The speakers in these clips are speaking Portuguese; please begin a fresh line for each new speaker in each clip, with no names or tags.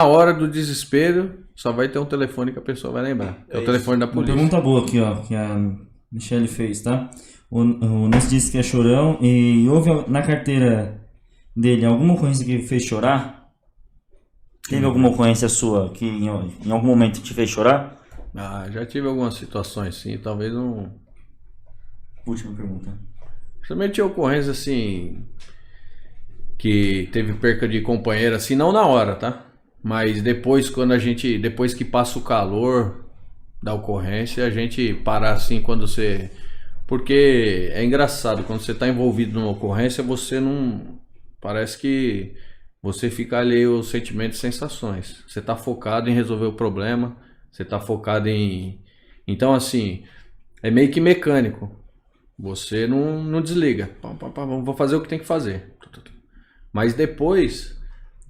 Na hora do desespero, só vai ter um telefone que a pessoa vai lembrar. É o telefone da
Uma
polícia.
pergunta boa aqui, ó, que a Michelle fez, tá? O Ness disse que é chorão e houve na carteira dele alguma ocorrência que fez chorar? Teve alguma ocorrência sua que em algum momento te fez chorar?
Já tive algumas situações, sim. Talvez não...
Última pergunta.
Principalmente ocorrência, assim, que teve perca de companheiro, assim, não na hora, tá? Mas depois, depois que passa o calor da ocorrência, a gente parar assim quando você... Porque é engraçado, quando você tá envolvido numa ocorrência, você não... Parece que você fica ali aos sentimentos e sensações. Você tá focado em resolver o problema, você tá focado em... Então, assim, é meio que mecânico. Você não desliga. Vou fazer o que tem que fazer. Mas depois...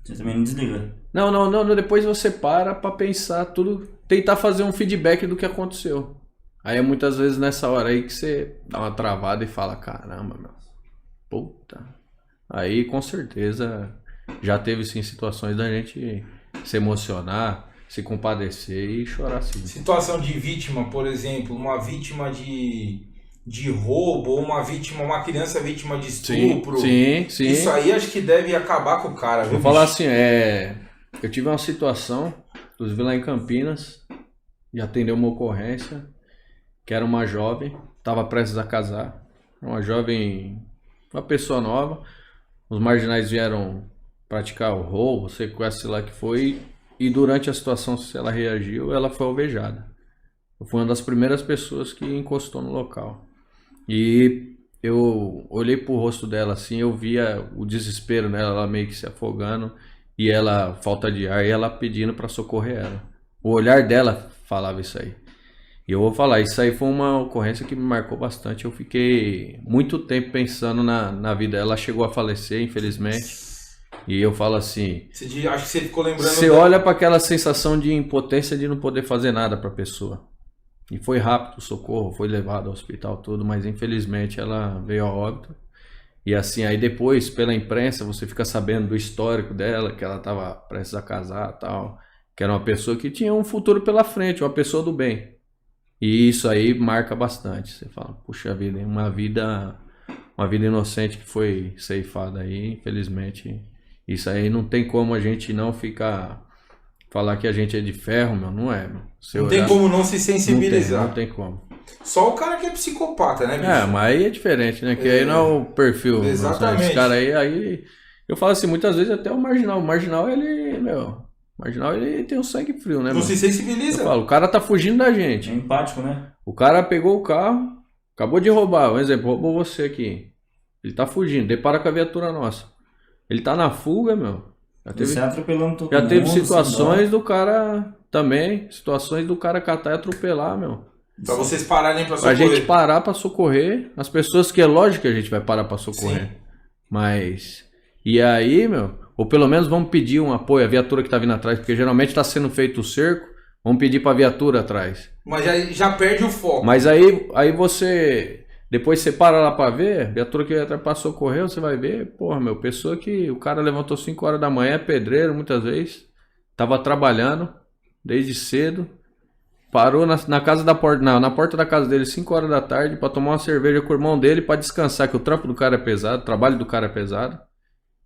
Você também não desliga.
Não, depois você para pra pensar tudo, tentar fazer um feedback do que aconteceu. Aí é muitas vezes nessa hora aí que você dá uma travada e fala, caramba, meu, puta. Aí com certeza já teve sim situações da gente se emocionar, se compadecer e chorar sim.
Situação de vítima, por exemplo, uma vítima de roubo, ou uma criança vítima de estupro.
Sim.
Isso aí acho que deve acabar com o cara, viu?
Vou falar assim, eu tive uma situação, inclusive lá em Campinas, de atender uma ocorrência, que era uma jovem, estava prestes a casar, uma jovem, uma pessoa nova, os marginais vieram praticar o roubo, sequestro, sei lá que foi, e durante a situação, se ela reagiu, ela foi alvejada. Eu fui uma das primeiras pessoas que encostou no local. E eu olhei pro rosto dela assim, eu via o desespero nela, ela meio que se afogando, e ela, falta de ar, e ela pedindo para socorrer ela. O olhar dela falava isso aí. E eu vou falar, isso aí foi uma ocorrência que me marcou bastante. Eu fiquei muito tempo pensando na vida. Ela chegou a falecer, infelizmente. E eu falo assim...
Acho que você ficou lembrando...
Você olha para aquela sensação de impotência de não poder fazer nada para a pessoa. E foi rápido o socorro, foi levado ao hospital tudo, mas infelizmente ela veio a óbito. E assim, aí depois, pela imprensa, você fica sabendo do histórico dela, que ela estava prestes a casar e tal. Que era uma pessoa que tinha um futuro pela frente, uma pessoa do bem. E isso aí marca bastante. Você fala, puxa vida, uma vida inocente que foi ceifada aí, infelizmente. Isso aí não tem como a gente não ficar... Falar que a gente é de ferro, meu, não é, meu.
Não tem como não se sensibilizar.
Não tem como.
Só o cara que é psicopata, né, bicho?
Mas aí é diferente, né? Que aí não é o perfil.
Exatamente.
Esse cara aí... Eu falo assim, muitas vezes até o marginal. O marginal, ele tem o sangue frio, né,
não se sensibiliza.
Eu falo, o cara tá fugindo da gente.
É empático, né?
O cara pegou o carro, acabou de roubar. Um exemplo, roubou você aqui. Ele tá fugindo, depara com a viatura nossa. Ele tá na fuga, meu.
Você atropelando todo
Já
mundo.
teve situações do cara também, situações do cara catar e atropelar, meu.
Pra vocês pararem pra socorrer.
A gente parar pra socorrer. As pessoas que é lógico que a gente vai parar pra socorrer. Sim. Mas... E aí, meu... Ou pelo menos vamos pedir um apoio à viatura que tá vindo atrás. Porque geralmente tá sendo feito o cerco. Vamos pedir pra viatura atrás.
Mas já perde o foco.
Mas aí você... Depois você para lá pra ver, a viatura que atrás pra socorrer, você vai ver, porra, meu, pessoa que o cara levantou 5 horas da manhã, é pedreiro muitas vezes, tava trabalhando desde cedo, parou na casa da porta, na porta da casa dele 5 horas da tarde pra tomar uma cerveja com o irmão dele pra descansar, que o trampo do cara é pesado, o trabalho do cara é pesado,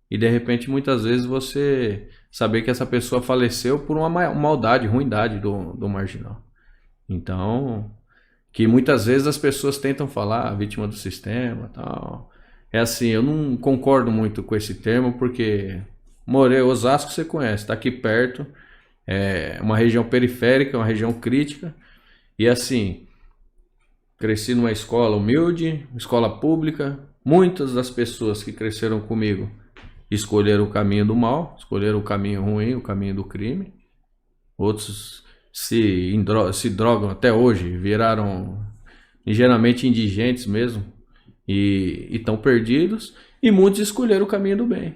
e de repente muitas vezes você saber que essa pessoa faleceu por uma maldade, ruindade do marginal. Então... Que muitas vezes as pessoas tentam falar vítima do sistema, tal. É assim, eu não concordo muito com esse termo, porque Osasco você conhece, tá aqui perto, é uma região periférica, uma região crítica, e assim, cresci numa escola humilde, escola pública, muitas das pessoas que cresceram comigo escolheram o caminho do mal, escolheram o caminho ruim, o caminho do crime, outros... se drogam até hoje, viraram ligeiramente indigentes mesmo e estão perdidos, e muitos escolheram o caminho do bem.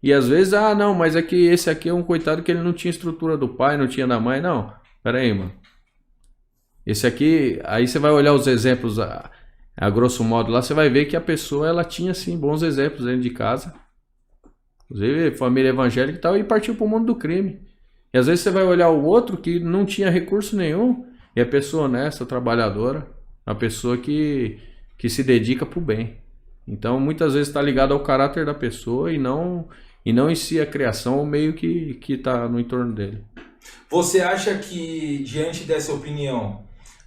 E às vezes, não, mas é que esse aqui é um coitado que ele não tinha estrutura do pai, não tinha da mãe. Não, pera aí, mano. Esse aqui, aí você vai olhar os exemplos a grosso modo lá, você vai ver que a pessoa ela tinha sim bons exemplos dentro de casa. inclusive família evangélica e tal, e partiu para o mundo do crime. E às vezes você vai olhar o outro que não tinha recurso nenhum, e é pessoa honesta, trabalhadora, uma pessoa que se dedica para o bem. Então muitas vezes está ligado ao caráter da pessoa e não em si a criação ou o meio que está no entorno dele.
Você acha que, diante dessa opinião,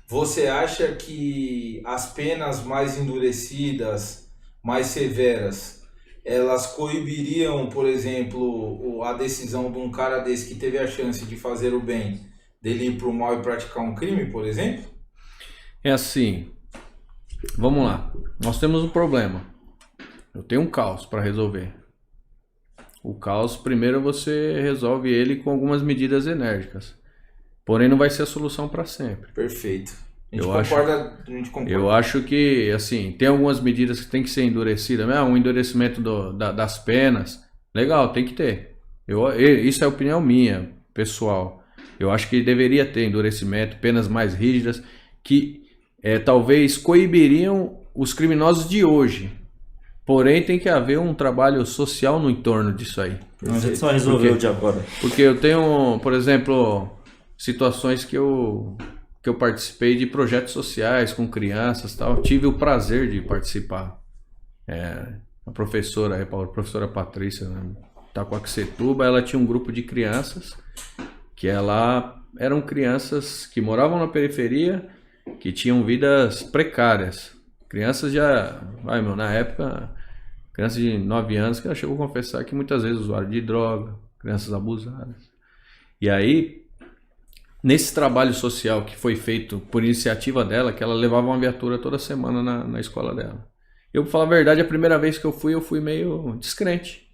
você acha que as penas mais endurecidas, mais severas, elas coibiriam, por exemplo, a decisão de um cara desse que teve a chance de fazer o bem, dele ir para o mal e praticar um crime, por exemplo?
É assim, vamos lá, nós temos um problema, eu tenho um caos para resolver. O caos, primeiro você resolve ele com algumas medidas enérgicas, porém não vai ser a solução para sempre.
Perfeito. A gente concorda.
Eu acho que, assim, tem algumas medidas que tem que ser endurecidas, né? Um endurecimento das penas, legal, tem que ter. Isso é opinião minha, pessoal. Eu acho que deveria ter endurecimento, penas mais rígidas, que talvez coibiriam os criminosos de hoje. Porém, tem que haver um trabalho social no entorno disso aí.
A gente só resolveu o de agora.
Porque eu tenho, por exemplo, situações que eu participei de projetos sociais com crianças e tal. Tive o prazer de participar. A professora Patrícia, né, Itacoaxetuba, ela tinha um grupo de crianças que eram crianças que moravam na periferia, que tinham vidas precárias. Crianças na época, crianças de 9 anos, que ela chegou a confessar que muitas vezes usuário de droga, crianças abusadas. E aí, nesse trabalho social que foi feito por iniciativa dela, que ela levava uma viatura toda semana na escola dela. Eu, pra falar a verdade, a primeira vez que eu fui meio descrente.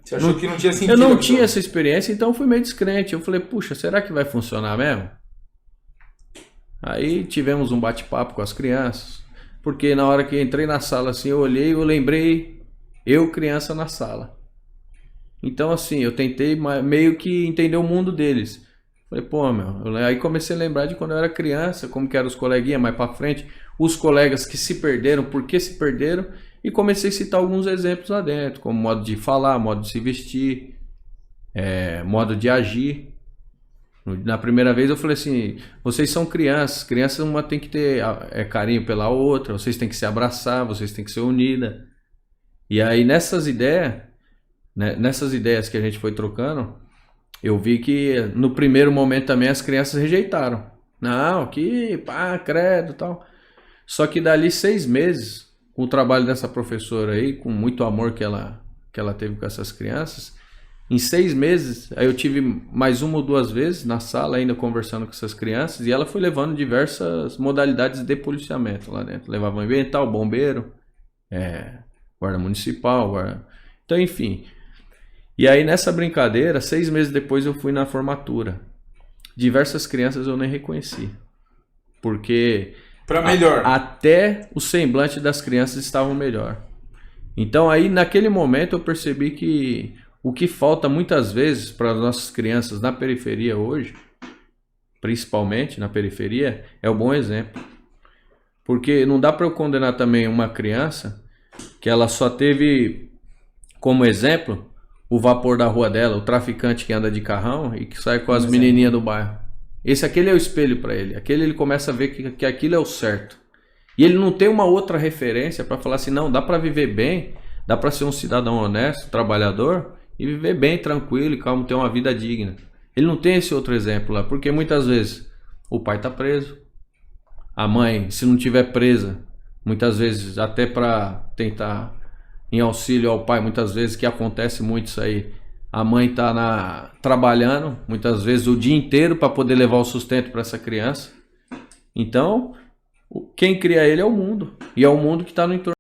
Você achou que não tinha sentido?
Eu não tinha essa experiência, então eu fui meio descrente. Eu falei, puxa, será que vai funcionar mesmo? Aí tivemos um bate-papo com as crianças, porque na hora que entrei na sala assim, eu olhei e eu lembrei, eu criança na sala. Então assim, eu tentei meio que entender o mundo deles. Falei, pô, aí comecei a lembrar de quando eu era criança, como que eram os coleguinhas mais pra frente, os colegas que se perderam, por que se perderam, e comecei a citar alguns exemplos lá dentro, como modo de falar, modo de se vestir, modo de agir. Na primeira vez eu falei assim, vocês são crianças, uma tem que ter carinho pela outra, vocês têm que se abraçar, vocês têm que ser unidas. E aí nessas ideias que a gente foi trocando, eu vi que no primeiro momento também as crianças rejeitaram. Não, credo e tal. Só que dali 6 meses, com o trabalho dessa professora aí, com muito amor que ela teve com essas crianças, em 6 meses, aí eu tive mais 1 ou 2 vezes na sala ainda conversando com essas crianças e ela foi levando diversas modalidades de policiamento lá dentro. Levava ambiental, bombeiro, guarda municipal, então enfim. E aí nessa brincadeira, 6 meses depois eu fui na formatura. Diversas crianças eu nem reconheci. Porque
para melhor.
Até o semblante das crianças estavam melhor. Então aí naquele momento eu percebi que o que falta muitas vezes para as nossas crianças na periferia hoje, principalmente na periferia, é o bom exemplo. Porque não dá para eu condenar também uma criança que ela só teve como exemplo o vapor da rua dela, o traficante que anda de carrão e que sai com as menininhas do bairro. Aquele é o espelho para ele. Aquele ele começa a ver que aquilo é o certo. E ele não tem uma outra referência para falar assim, não, dá para viver bem, dá para ser um cidadão honesto, trabalhador e viver bem, tranquilo e calmo, ter uma vida digna. Ele não tem esse outro exemplo lá, porque muitas vezes o pai está preso, a mãe, se não tiver presa, muitas vezes até para tentar em auxílio ao pai, muitas vezes que acontece muito isso aí, a mãe está trabalhando, muitas vezes o dia inteiro para poder levar o sustento para essa criança. Então, quem cria ele é o mundo, e é o mundo que está no entorno.